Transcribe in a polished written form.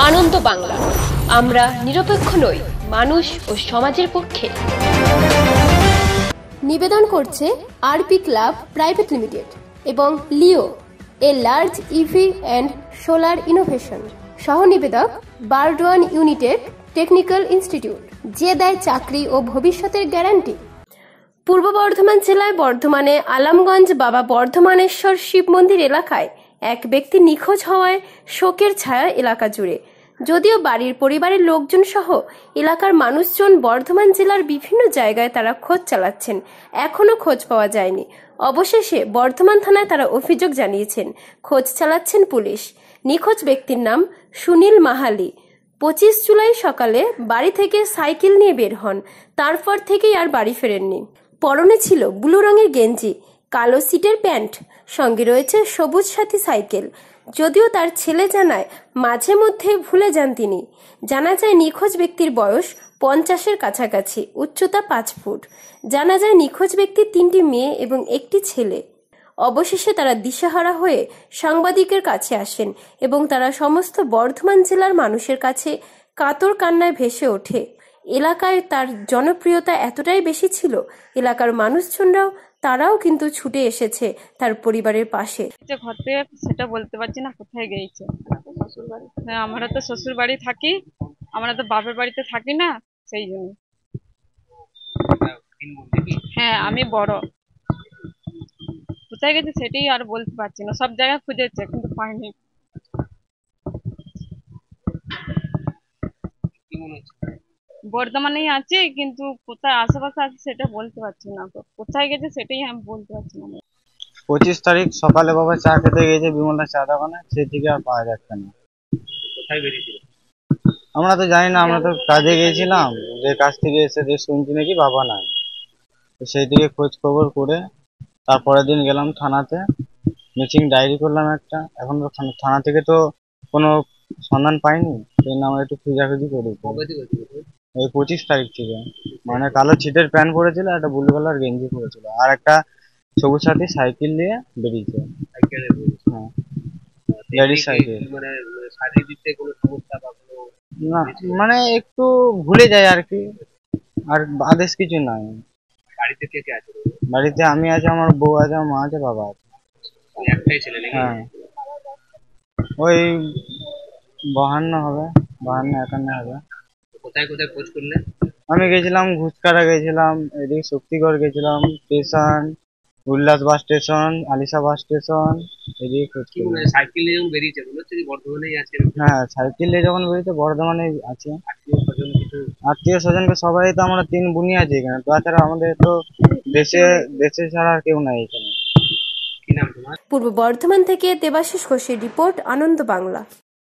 আনন্দ বাংলা, আমরা নিরপেক্ষ নই, মানুষ ও সমাজের পক্ষে। নিবেদন করছে আরপি ক্লাব প্রাইভেট লিমিটেড এবং Leo, a large EV and solar innovation. সহ নিবেদক বারডোয়ান ইউনিটেক টেকনিক্যাল ইনস্টিটিউট, যে দেয় চাকরি ও ভবিষ্যতের গ্যারান্টি। পূর্ব বর্ধমান জেলায় বর্ধমানে আলামগঞ্জ বাবা বর্ধমানেশ্বর শিব মন্দির এলাকায় এক ব্যক্তি নিখোঁজ হওয়ায় শোকের ছায়া এলাকা জুড়ে। যদিও বাড়ির পরিবারের লোকজন সহ এলাকার মানুষজন বর্ধমান জেলার বিভিন্ন জায়গায় তারা খোঁজ চালাচ্ছেন, এখনো খোঁজ পাওয়া যায়নি। অবশেষে বর্ধমান থানায় তারা অভিযোগ জানিয়েছেন, খোঁজ চালাচ্ছেন পুলিশ। নিখোঁজ ব্যক্তির নাম সুনীল মাহালি। 25 জুলাই সকালে বাড়ি থেকে সাইকেল নিয়ে বের হন, তারপর থেকেই আর বাড়ি ফেরেননি। পরনে ছিল ব্লু রঙের গেঞ্জি, কালো সিটের প্যান্ট, সঙ্গে রয়েছে সবুজ সাথী সাইকেল। যদিও তার ছেলে জানায় মাঝে মধ্যে ভুলে যান তিনি। জানা যায় নিখোঁজ ব্যক্তির বয়স 50-এর কাছাকাছি, উচ্চতা 5 ফুট। জানা যায় নিখোঁজ ব্যক্তির 3টি মেয়ে এবং একটি ছেলে। অবশেষে তারা দিশেহারা হয়ে সাংবাদিকের কাছে আসেন এবং তারা সমস্ত বর্ধমান জেলার মানুষের কাছে কাতর কান্নায় ভেসে ওঠে। এলাকায় তার জনপ্রিয়তা এতটাই বেশি ছিল, এলাকার মানুষজনরাও তারাও কিন্তু ছুটে এসেছে তার পরিবারের পাশে। ঘর থেকে সেটা বলতে পারছি না কোথায় গিয়েছে। হ্যাঁ, আমরা তো শ্বশুর বাড়ি থাকি, আমরা তো বাপের বাড়িতে থাকি না, সেই জন্য। হ্যাঁ, আমি বড়। কোথায় গেছে সেটাই আর বলতে পারছি না। সব জায়গায় খুঁজেছে কিন্তু পাইনি। বর্ধমানেই আছে, কিন্তু কোথায় আশেপাশে আছে সেটা বলতে পারছি না। কোথায় গেছে সেটাই আমি বলতে পারছি না। 25 তারিখ সকালে বাবা চা খেতে গিয়েছে বিমলদার চা দোকানে, সে থেকে আর পাওয়া যাচ্ছে না। কোথায় বেরিয়েছিল? আমরা তো জানি না, আমরা তো কাজে গিয়েছিলাম, যে কাজ থেকে এসে যে শুনছি নাকি বাবা নাই, তো সেই থেকে খোঁজ খবর করে তারপরের দিন গেলাম থানাতে, মিসিং ডায়েরি করলাম একটা। এখন তো থানা থেকে তো কোনো সন্ধান পাইনি, সেই জন্য আমরা একটু খোঁজাখুঁজি করেছি। এই 25 তারিখ থেকে, মানে কালো ছিটের প্যান্ট পরেছিল, একটা ব্লু কালার গেঞ্জি পরেছিল, আর একটা সবুজ সাথী সাইকেল নিয়ে বেরিয়েছে। হ্যাঁ, লেডিস সাইকেল। মানে শারীরিক দিক থেকে কোনো সমস্যা বা কোনো না, মানে একটু ভুলে যায় আর কি, আর আদেশ কিছু নাই। বাড়িতে কে কে আছে? বাড়িতে আমি আছে, আমার বউ আছে, আমার মা আছে, বাবা আছে। একটাই ছেলে নাকি? হ্যাঁ, ওই 52 হবে, 52-51 হবে। কোথায় কোথায় খোঁজ করলে? আমি গেছিলাম ঘুষকারা, গেছিলাম এদিকে শক্তিগড়, গেছিলাম স্টেশন, উল্লাস bus station, Alisha bus station, এদিকে খোঁজ কি করলাম। মানে সাইকেল নিয়ে যখন বেরিয়েছে মনে হচ্ছে যে বর্ধমানেই আছে? হ্যাঁ, সাইকেল নিয়ে যখন বেরিয়েছে বর্ধমানে আছে। আত্মীয় স্বজন কিছু? আত্মীয় স্বজনকে সবাই তো আমরা 3 বুনি আছি এখানে, তাছাড়া আমাদের তো দেশে ছাড়া আর কেউ নাই এখানে। কি নাম তোমার? পূর্ব বর্ধমান থেকে দেবাশিস ঘোষের রিপোর্ট, আনন্দ বাংলা।